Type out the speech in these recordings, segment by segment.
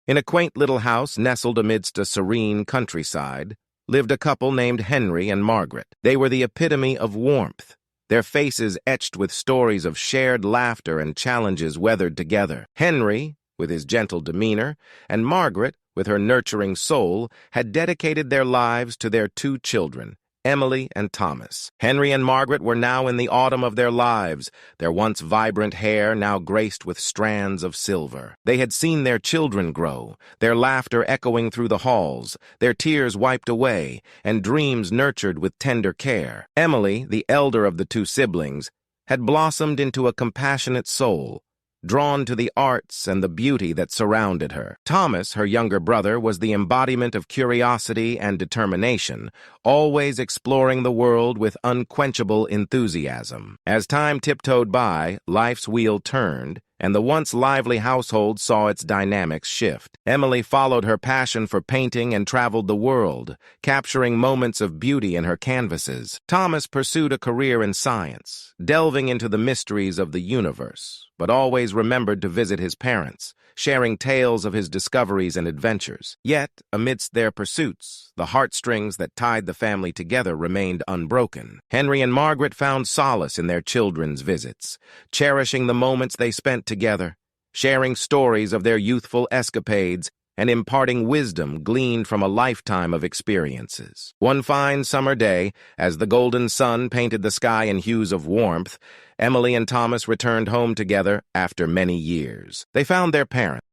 In a quaint little house nestled amidst a serene countryside, lived a couple named Henry and Margaret. They were the epitome of warmth, their faces etched with stories of shared laughter and challenges weathered together. Henry, with his gentle demeanor, and Margaret, with her nurturing soul, had dedicated their lives to their two children, Emily and Thomas. Henry and Margaret were now in the autumn of their lives, their once vibrant hair now graced with strands of silver. They had seen their children grow, their laughter echoing through the halls, their tears wiped away, and dreams nurtured with tender care. Emily, the elder of the two siblings, had blossomed into a compassionate soul, drawn to the arts and the beauty that surrounded her. Thomas, her younger brother, was the embodiment of curiosity and determination, always exploring the world with unquenchable enthusiasm. As time tiptoed by, life's wheel turned, and the once lively household saw its dynamics shift. Emily followed her passion for painting and traveled the world, capturing moments of beauty in her canvases. Thomas pursued a career in science, delving into the mysteries of the universe, but always remembered to visit his parents, sharing tales of his discoveries and adventures. Yet, amidst their pursuits, the heartstrings that tied the family together remained unbroken. Henry and Margaret found solace in their children's visits, cherishing the moments they spent together, sharing stories of their youthful escapades, and imparting wisdom gleaned from a lifetime of experiences. One fine summer day, as the golden sun painted the sky in hues of warmth, Emily and Thomas returned home together after many years. They found their parents'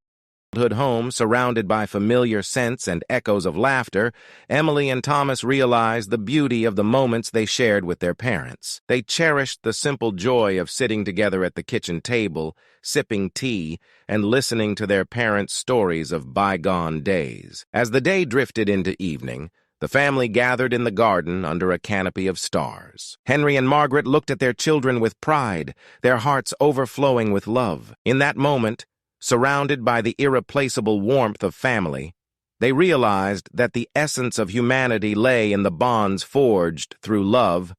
childhood home surrounded by familiar scents and echoes of laughter. Emily and Thomas realized the beauty of the moments they shared with their parents. They cherished the simple joy of sitting together at the kitchen table, sipping tea, and listening to their parents' stories of bygone days. As the day drifted into evening, the family gathered in the garden under a canopy of stars. Henry and Margaret looked at their children with pride, their hearts overflowing with love. In that moment, surrounded by the irreplaceable warmth of family, they realized that the essence of humanity lay in the bonds forged through love,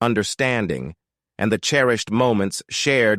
understanding, and the cherished moments shared with